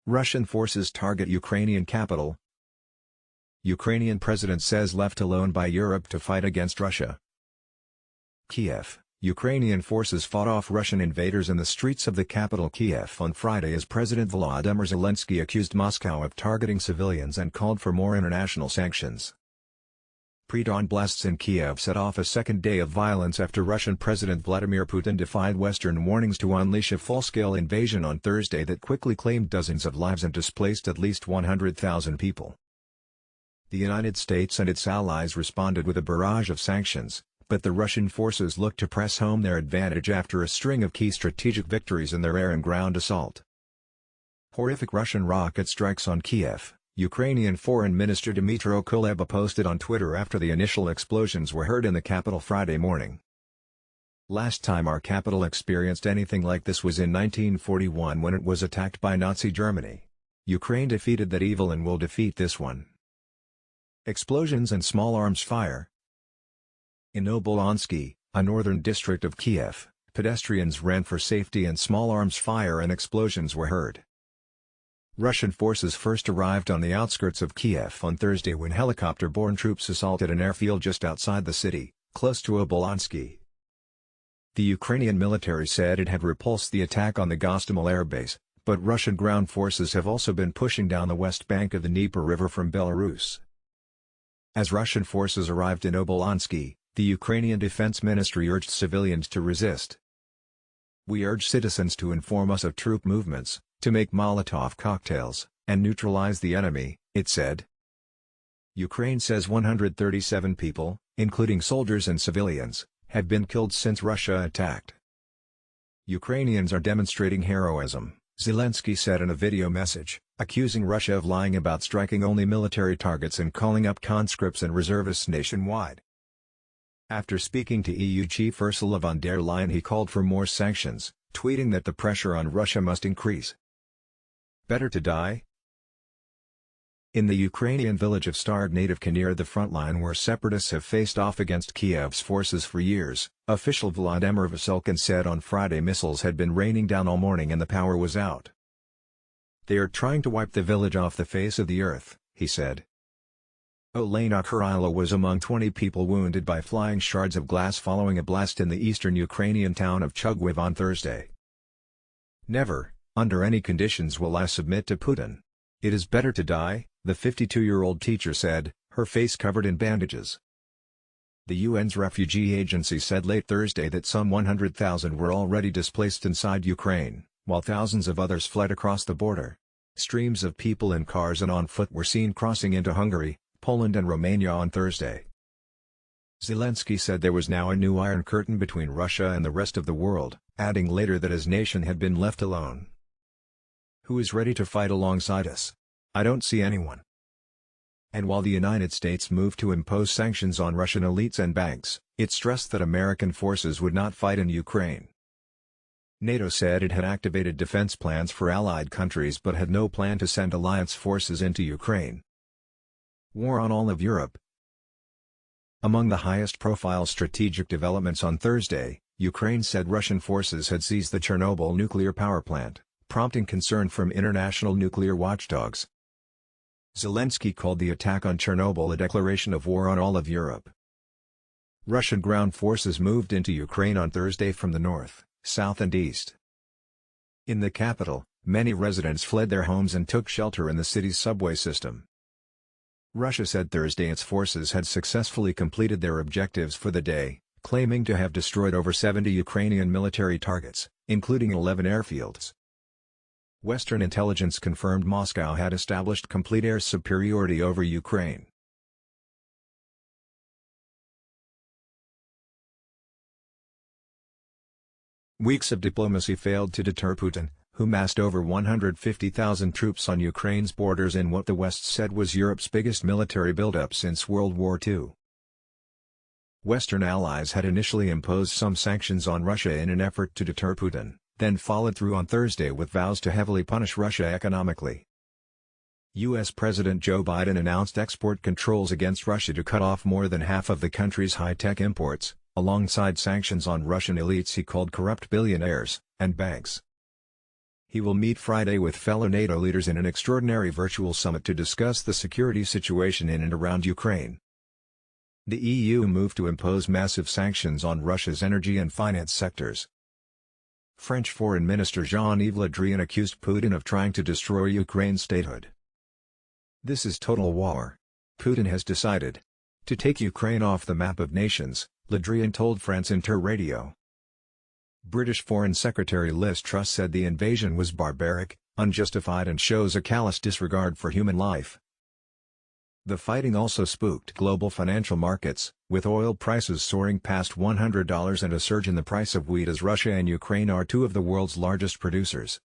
Russian forces target Ukrainian capital. Ukrainian president says left alone by Europe to fight against Russia. Kyiv. Ukrainian forces fought off Russian invaders in the streets of the capital Kyiv on Friday as President Volodymyr Zelensky accused Moscow of targeting civilians and called for more international sanctions. Pre-dawn blasts in Kyiv set off a second day of violence after Russian President Vladimir Putin defied Western warnings to unleash a full-scale invasion on Thursday that quickly claimed dozens of lives and displaced at least 100,000 people. The United States and its allies responded with a barrage of sanctions, but the Russian forces looked to press home their advantage after a string of key strategic victories in their air and ground assault. Horrific Russian rocket strikes on Kyiv, Ukrainian Foreign Minister Dmytro Kuleba posted on Twitter after the initial explosions were heard in the capital Friday morning. Last time our capital experienced anything like this was in 1941 when it was attacked by Nazi Germany. Ukraine defeated that evil and will defeat this one. Explosions and small arms fire. In Obolonsky, a northern district of Kyiv, pedestrians ran for safety and small arms fire and explosions were heard. Russian forces first arrived on the outskirts of Kyiv on Thursday when helicopter-borne troops assaulted an airfield just outside the city, close to Obolonsky. The Ukrainian military said it had repulsed the attack on the Gostomel airbase, but Russian ground forces have also been pushing down the west bank of the Dnieper River from Belarus. As Russian forces arrived in Obolonsky, the Ukrainian Defense Ministry urged civilians to resist. "We urge citizens to inform us of troop movements, to make Molotov cocktails, and neutralize the enemy," it said. Ukraine says 137 people, including soldiers and civilians, have been killed since Russia attacked. Ukrainians are demonstrating heroism, Zelensky said in a video message, accusing Russia of lying about striking only military targets and calling up conscripts and reservists nationwide. After speaking to EU chief Ursula von der Leyen, he called for more sanctions, tweeting that the pressure on Russia must increase. Better to die? In the Ukrainian village of Starnadivka near the front line where separatists have faced off against Kyiv's forces for years, official Volodymyr Zelensky said on Friday missiles had been raining down all morning and the power was out. "They are trying to wipe the village off the face of the earth," he said. Olena Kurila was among 20 people wounded by flying shards of glass following a blast in the eastern Ukrainian town of Chugwiv on Thursday. "Never, under any conditions will I submit to Putin. It is better to die," the 52-year-old teacher said, her face covered in bandages. The UN's refugee agency said late Thursday that some 100,000 were already displaced inside Ukraine, while thousands of others fled across the border. Streams of people in cars and on foot were seen crossing into Hungary, Poland and Romania on Thursday. Zelensky said there was now a new iron curtain between Russia and the rest of the world, adding later that his nation had been left alone. "Who is ready to fight alongside us? I don't see anyone." And while the United States moved to impose sanctions on Russian elites and banks, it stressed that American forces would not fight in Ukraine. NATO said it had activated defense plans for allied countries but had no plan to send alliance forces into Ukraine. War on all of Europe. Among the highest-profile strategic developments on Thursday, Ukraine said Russian forces had seized the Chernobyl nuclear power plant, prompting concern from international nuclear watchdogs. Zelensky called the attack on Chernobyl a declaration of war on all of Europe. Russian ground forces moved into Ukraine on Thursday from the north, south and east. In the capital, many residents fled their homes and took shelter in the city's subway system. Russia said Thursday its forces had successfully completed their objectives for the day, claiming to have destroyed over 70 Ukrainian military targets, including 11 airfields. Western intelligence confirmed Moscow had established complete air superiority over Ukraine. Weeks of diplomacy failed to deter Putin, who massed over 150,000 troops on Ukraine's borders in what the West said was Europe's biggest military buildup since World War II. Western allies had initially imposed some sanctions on Russia in an effort to deter Putin, then followed through on Thursday with vows to heavily punish Russia economically. U.S. President Joe Biden announced export controls against Russia to cut off more than half of the country's high-tech imports, alongside sanctions on Russian elites he called corrupt billionaires, and banks. He will meet Friday with fellow NATO leaders in an extraordinary virtual summit to discuss the security situation in and around Ukraine. The EU moved to impose massive sanctions on Russia's energy and finance sectors. French Foreign Minister Jean-Yves Le Drian accused Putin of trying to destroy Ukraine's statehood. This is total war. Putin has decided to take Ukraine off the map of nations, Le Drian told France Inter Radio. British Foreign Secretary Liz Truss said the invasion was barbaric, unjustified and shows a callous disregard for human life. The fighting also spooked global financial markets, with oil prices soaring past $100 and a surge in the price of wheat as Russia and Ukraine are two of the world's largest producers.